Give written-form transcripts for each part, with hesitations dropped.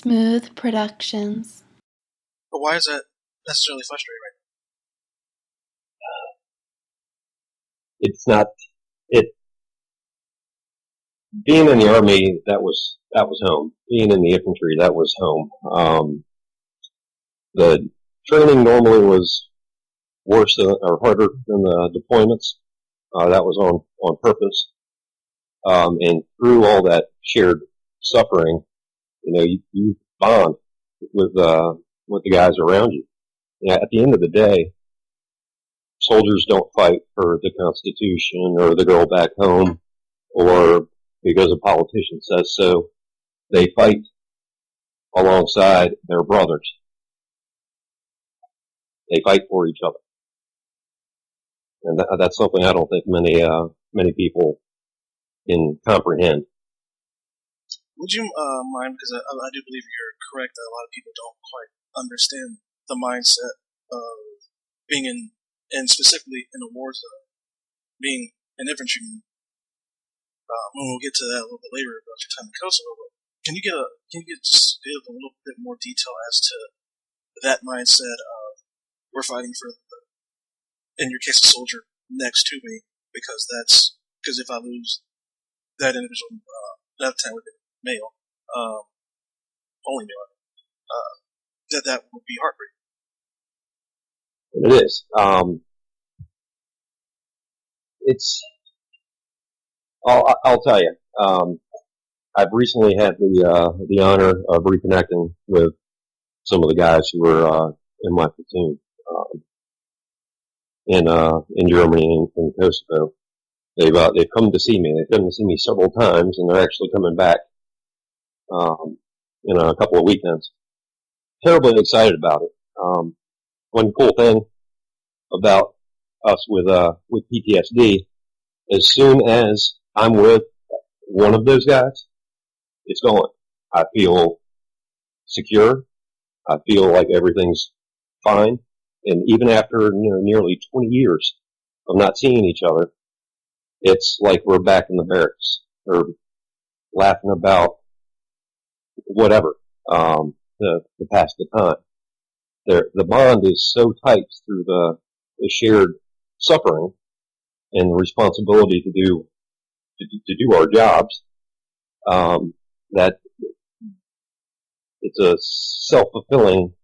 Smooth Productions. But why is that necessarily frustrating? It's not. Being in the Army, that was home. Being in the infantry, that was home. The training normally was worse or harder than the deployments. That was on purpose. And through all that shared suffering, you bond with the guys around you. At the end of the day, soldiers don't fight for the Constitution or the girl back home or because a politician says so. They fight alongside their brothers. They fight for each other. And that's something I don't think many people can comprehend. Would you mind, because I do believe you're correct that a lot of people don't quite understand the mindset of being and specifically in a war zone, being an infantryman. We'll get to that a little bit later about your time in Kosovo. But can you just give a little bit more detail as to that mindset of we're fighting for in your case, a soldier next to me because if I lose that individual, that time would be male, only male, that would be heartbreaking. It is. I'll tell you. I've recently had the honor of reconnecting with some of the guys who were in my platoon in Germany and in Kosovo. They've come to see me. They've come to see me several times, and they're actually coming back in a couple of weekends. Terribly excited about it. One cool thing about us with PTSD, as soon as I'm with one of those guys, it's gone. I feel secure. I feel like everything's fine. And even after nearly 20 years of not seeing each other, it's like we're back in the barracks or laughing about whatever to pass the time. The bond is so tight through the shared suffering and the responsibility to do our jobs that it's a self-fulfilling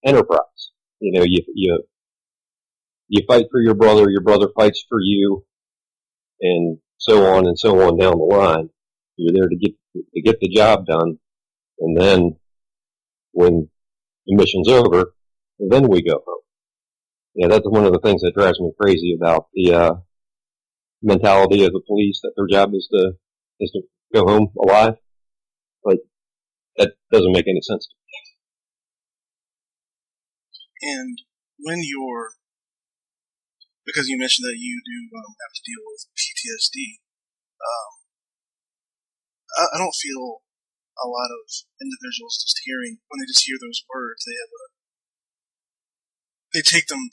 enterprise. You fight for your brother fights for you, and so on down the line. You're there to get the job done, and then when the mission's over, then we go home. That's one of the things that drives me crazy about the mentality of the police, that their job is to go home alive. But that doesn't make any sense to me. And when because you mentioned that you do have to deal with PTSD, I don't feel a lot of individuals when they just hear those words, they take them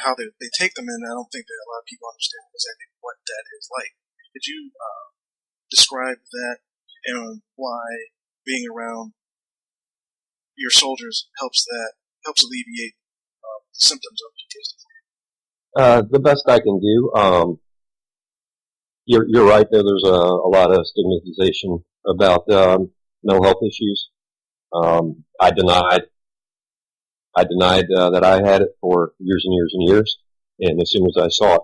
how they take them, and I don't think that a lot of people understand exactly what that is like. Could you describe that and why being around your soldiers helps alleviate symptoms of PTSD? The best I can do. You're right. There's a lot of stigmatization about mental health issues. I denied that I had it for years and years and years. And as soon as I saw it,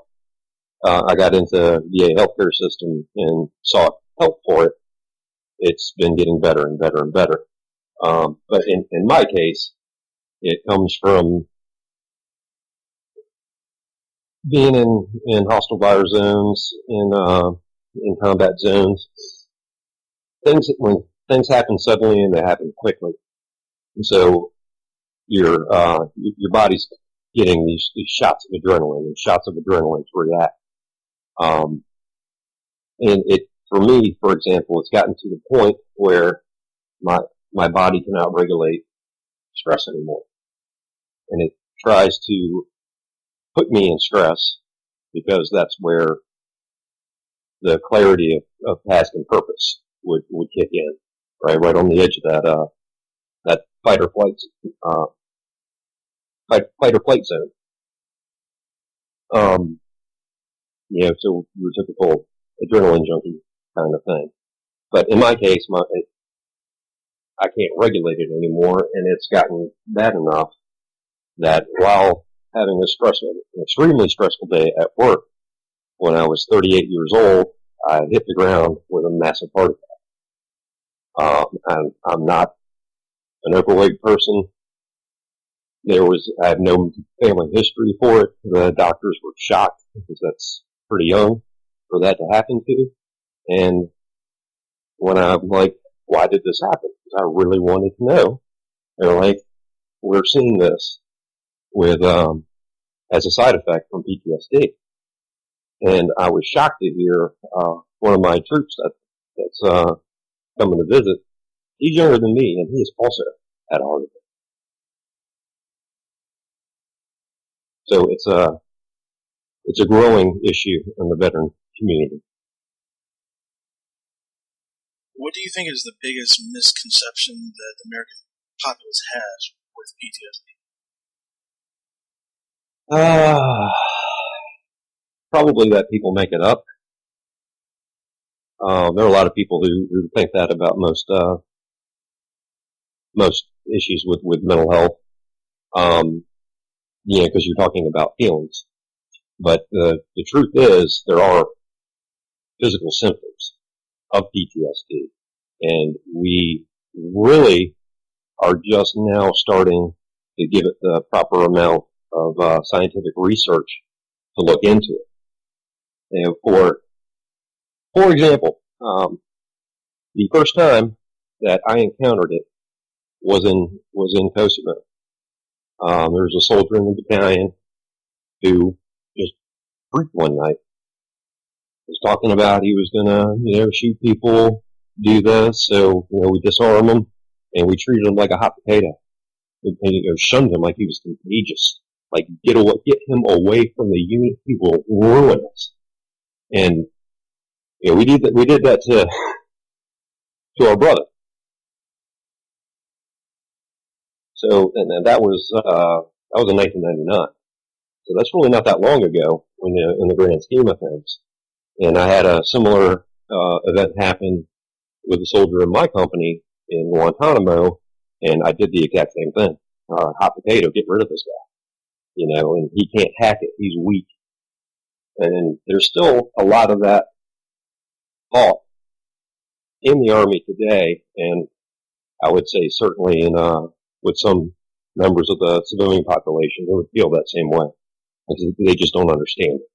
I got into the VA healthcare system and sought help for it. It's been getting better and better and better. But in my case, it comes from being in hostile fire zones, in combat zones. When things happen suddenly and they happen quickly, and so your body's getting these shots of adrenaline to react. And it, for me, for example, it's gotten to the point where my body cannot regulate stress anymore, and it tries to put me in stress because that's where the clarity of task and purpose would kick in. right on the edge of that fight or flight zone. So your typical adrenaline junkie kind of thing. But in my case, I can't regulate it anymore, and it's gotten bad enough that while having an extremely stressful day at work, when I was 38 years old, I hit the ground with a massive heart attack. And I'm not an overweight person. I have no family history for it. The doctors were shocked because that's pretty young for that to happen to. And when I'm like, why did this happen? Because I really wanted to know. They're like, we're seeing this with, as a side effect from PTSD. And I was shocked to hear, one of my troops that's coming to visit. He's younger than me, and he is also had a heart attack. So it's a growing issue in the veteran community. What do you think is the biggest misconception that the American populace has with PTSD? Probably that people make it up. There are a lot of people who think that about most issues with mental health. Because you're talking about feelings. But the truth is, there are physical symptoms of PTSD, and we really are just now starting to give it the proper amount of scientific research to look into it. And for example, the first time that I encountered it was in Kosovo. There was a soldier in the battalion who just freaked one night. Was talking about he was gonna, shoot people, do this, so, we disarm him, and we treated him like a hot potato. And shunned him like he was contagious. Like, get him away from the unit, he will ruin us. And, we did that to our brother. So, and that was in 1999. So that's really not that long ago in the grand scheme of things. And I had a similar event happen with a soldier in my company in Guantanamo, and I did the exact same thing. Hot potato, get rid of this guy. And he can't hack it. He's weak. And there's still a lot of that thought in the Army today, and I would say certainly with some members of the civilian population, they would feel that same way. Because they just don't understand it.